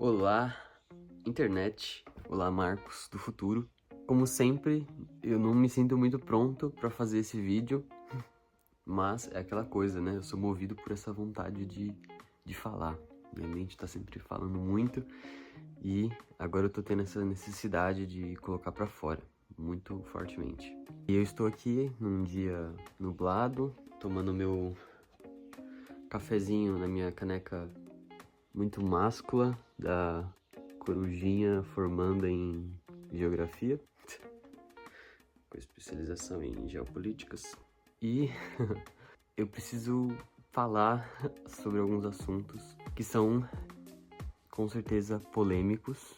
Olá, internet. Olá, Marcos do futuro. Como sempre, eu não me sinto muito pronto para fazer esse vídeo, mas é aquela coisa, né? Eu sou movido por essa vontade de falar. Minha mente tá sempre falando muito e agora eu tô tendo essa necessidade de colocar para fora, muito fortemente. E eu estou aqui num dia nublado, tomando meu cafezinho na minha caneca muito máscula da corujinha formanda em geografia, com especialização em geopolíticas. E eu preciso falar sobre alguns assuntos que são, com certeza, polêmicos.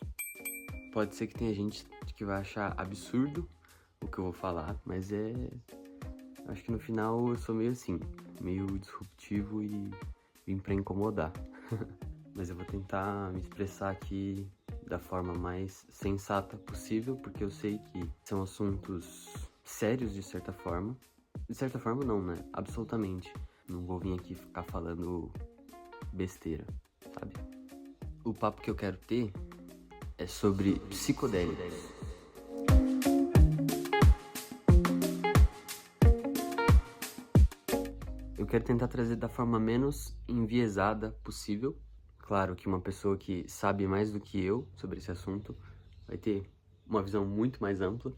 Pode ser que tenha gente que vai achar absurdo o que eu vou falar, mas acho que no final eu sou meio assim, meio disruptivo e vim pra incomodar. Mas eu vou tentar me expressar aqui da forma mais sensata possível, porque eu sei que são assuntos sérios de certa forma. De certa forma não, né? Absolutamente. Não vou vir aqui ficar falando besteira, sabe? O papo que eu quero ter é sobre psicodélicos. Eu quero tentar trazer da forma menos enviesada possível. Claro que uma pessoa que sabe mais do que eu sobre esse assunto vai ter uma visão muito mais ampla,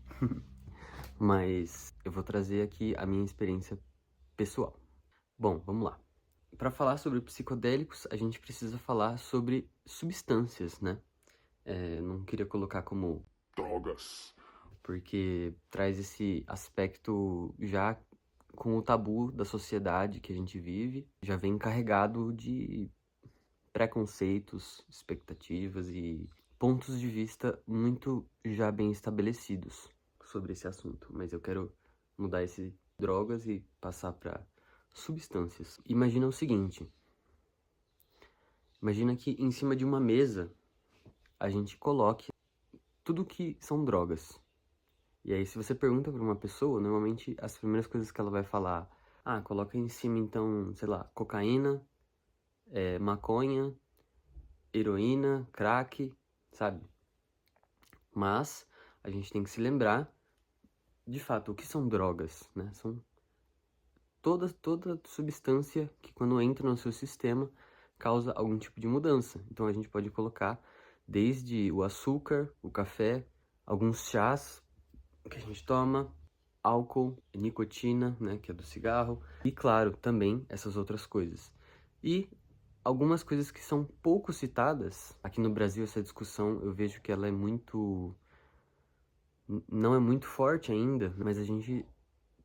mas eu vou trazer aqui a minha experiência pessoal. Bom, vamos lá. Para falar sobre psicodélicos, a gente precisa falar sobre substâncias, né? Não queria colocar como drogas. porque traz esse aspecto já com o tabu da sociedade que a gente vive, já vem carregado de preconceitos, expectativas e pontos de vista muito já bem estabelecidos sobre esse assunto. Mas eu quero mudar esse drogas e passar para substâncias. Imagina o seguinte: imagina que em cima de uma mesa a gente coloque tudo que são drogas. E aí, se você pergunta para uma pessoa, normalmente as primeiras coisas que ela vai falar, coloca em cima então, sei lá, cocaína, maconha, heroína, crack, sabe? Mas a gente tem que se lembrar, de fato, o que são drogas, né? São toda substância que quando entra no seu sistema causa algum tipo de mudança. Então a gente pode colocar desde o açúcar, o café, alguns chás que a gente toma, álcool, nicotina, né, que é do cigarro, e claro, também essas outras coisas. E algumas coisas que são pouco citadas, aqui no Brasil essa discussão eu vejo que ela é não é muito forte ainda, mas a gente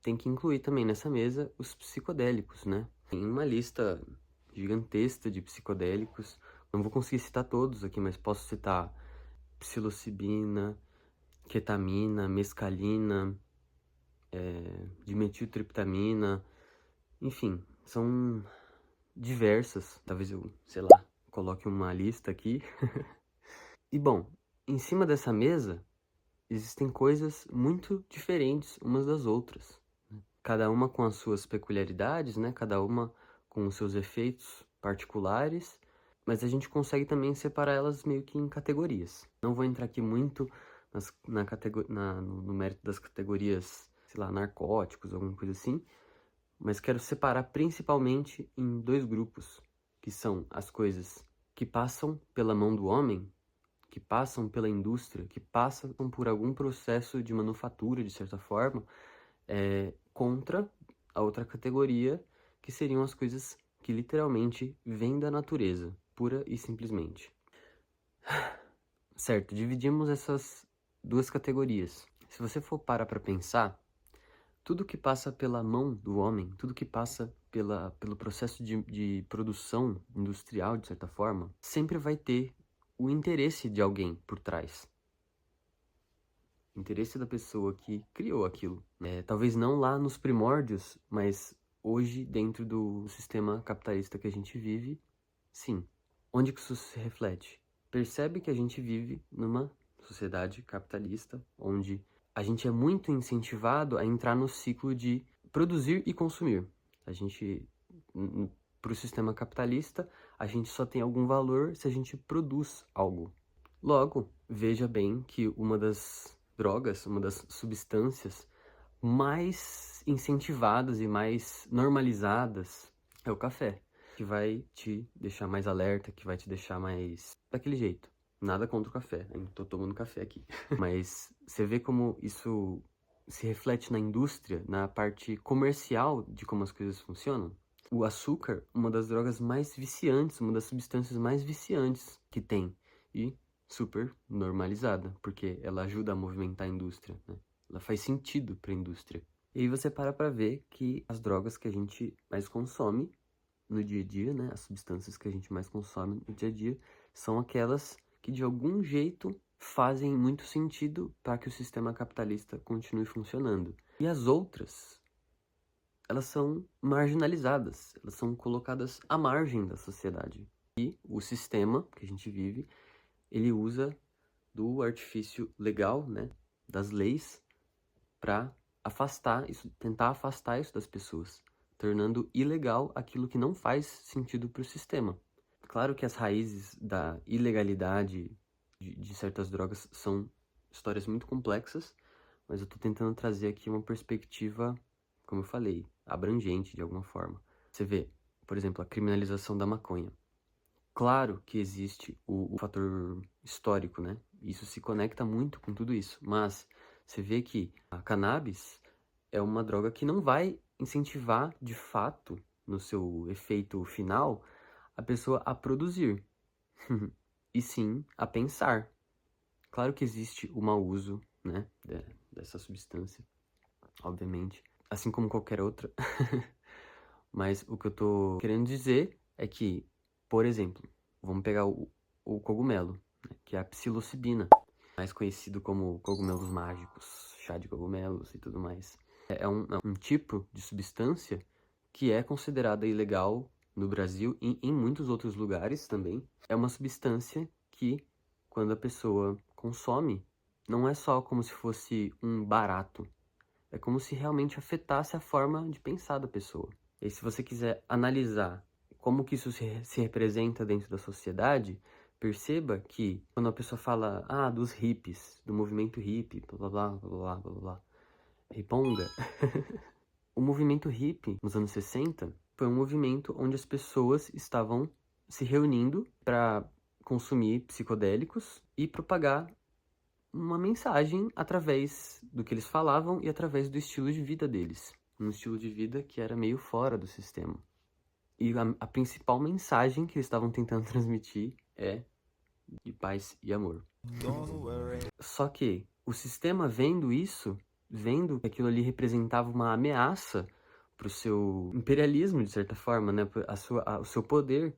tem que incluir também nessa mesa os psicodélicos, né? Tem uma lista gigantesca de psicodélicos, não vou conseguir citar todos aqui, mas posso citar psilocibina, ketamina, mescalina, dimetiltriptamina, enfim, são diversas. Talvez eu, sei lá, coloque uma lista aqui. E bom, em cima dessa mesa existem coisas muito diferentes umas das outras, né? Cada uma com as suas peculiaridades, né? Cada uma com os seus efeitos particulares, mas a gente consegue também separar elas meio que em categorias. Não vou entrar aqui muito no mérito das categorias, sei lá, narcóticos, alguma coisa assim, mas quero separar principalmente em dois grupos, que são as coisas que passam pela mão do homem, que passam pela indústria, que passam por algum processo de manufatura, de certa forma, contra a outra categoria, que seriam as coisas que literalmente vêm da natureza, pura e simplesmente. Certo, dividimos essas duas categorias. Se você for parar para pensar, tudo que passa pela mão do homem, tudo que passa pelo processo de produção industrial, de certa forma, sempre vai ter o interesse de alguém por trás. O interesse da pessoa que criou aquilo. Talvez não lá nos primórdios, mas hoje, dentro do sistema capitalista que a gente vive, sim. Onde que isso se reflete? Percebe que a gente vive numa sociedade capitalista, onde a gente é muito incentivado a entrar no ciclo de produzir e consumir. A gente, para o sistema capitalista, a gente só tem algum valor se a gente produz algo. Logo, veja bem que uma das drogas, uma das substâncias mais incentivadas e mais normalizadas é o café, que vai te deixar mais alerta, que vai te deixar mais daquele jeito. Nada contra o café, ainda tô tomando café aqui. Mas você vê como isso se reflete na indústria, na parte comercial de como as coisas funcionam? O açúcar, uma das drogas mais viciantes, uma das substâncias mais viciantes que tem. E super normalizada, porque ela ajuda a movimentar a indústria, né? Ela faz sentido para a indústria. E aí você para ver que as drogas que a gente mais consome no dia a dia, né? As substâncias que a gente mais consome no dia a dia são aquelas que de algum jeito fazem muito sentido para que o sistema capitalista continue funcionando. E as outras, elas são marginalizadas, elas são colocadas à margem da sociedade. E o sistema que a gente vive, ele usa do artifício legal, né, das leis, para afastar isso, tentar afastar isso das pessoas, tornando ilegal aquilo que não faz sentido para o sistema. Claro que as raízes da ilegalidade de certas drogas são histórias muito complexas, mas eu estou tentando trazer aqui uma perspectiva, como eu falei, abrangente de alguma forma. Você vê, por exemplo, a criminalização da maconha. Claro que existe o fator histórico, né? Isso se conecta muito com tudo isso, mas você vê que a cannabis é uma droga que não vai incentivar, de fato, no seu efeito final, a pessoa a produzir, e sim a pensar. Claro que existe o mau uso, né, dessa substância, obviamente, assim como qualquer outra, mas o que eu tô querendo dizer é que, por exemplo, vamos pegar o cogumelo, né, que é a psilocibina, mais conhecido como cogumelos mágicos, chá de cogumelos e tudo mais. É um tipo de substância que é considerada ilegal no Brasil e em muitos outros lugares também. É uma substância que, quando a pessoa consome, não é só como se fosse um barato. É como se realmente afetasse a forma de pensar da pessoa. E se você quiser analisar como que isso se representa dentro da sociedade, perceba que quando a pessoa fala, dos hippies, do movimento hippie, blá blá blá blá blá blá, riponga, o movimento hippie nos anos 60 foi um movimento onde as pessoas estavam se reunindo para consumir psicodélicos e propagar uma mensagem através do que eles falavam e através do estilo de vida deles. Um estilo de vida que era meio fora do sistema. E a principal mensagem que eles estavam tentando transmitir é de paz e amor. Só que o sistema vendo isso, vendo que aquilo ali representava uma ameaça para o seu imperialismo, de certa forma, né, o seu poder,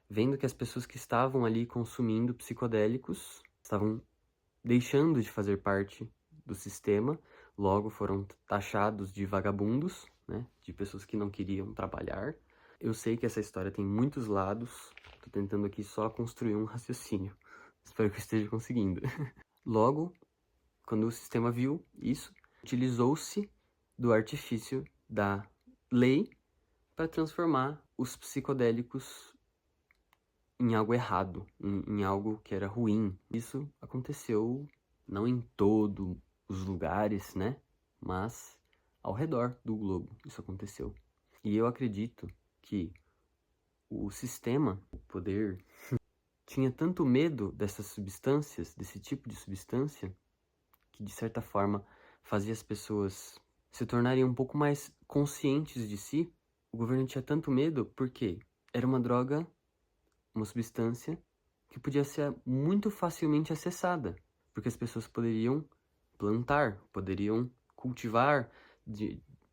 vendo que as pessoas que estavam ali consumindo psicodélicos estavam deixando de fazer parte do sistema, logo foram taxados de vagabundos, né, de pessoas que não queriam trabalhar. Eu sei que essa história tem muitos lados, tô tentando aqui só construir um raciocínio. Espero que eu esteja conseguindo. Logo, quando o sistema viu isso, utilizou-se do artifício da lei para transformar os psicodélicos em algo errado, em algo que era ruim. Isso aconteceu não em todos os lugares, né? Mas ao redor do globo isso aconteceu. E eu acredito que o sistema, o poder, tinha tanto medo dessas substâncias, desse tipo de substância, que de certa forma fazia as pessoas se tornarem um pouco mais conscientes de si. O governo tinha tanto medo porque era uma droga, uma substância que podia ser muito facilmente acessada, porque as pessoas poderiam plantar, poderiam cultivar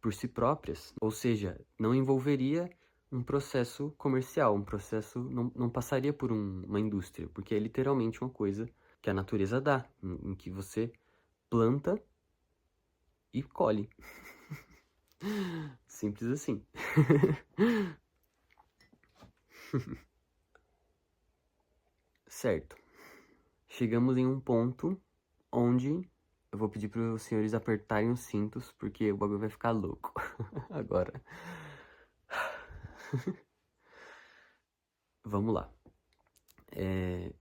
por si próprias, ou seja, não envolveria um processo comercial, um processo não passaria por uma indústria, porque é literalmente uma coisa que a natureza dá, em que você planta e colhe. Simples assim. Certo. Chegamos em um ponto onde eu vou pedir para os senhores apertarem os cintos, porque o bagulho vai ficar louco agora. vamos lá.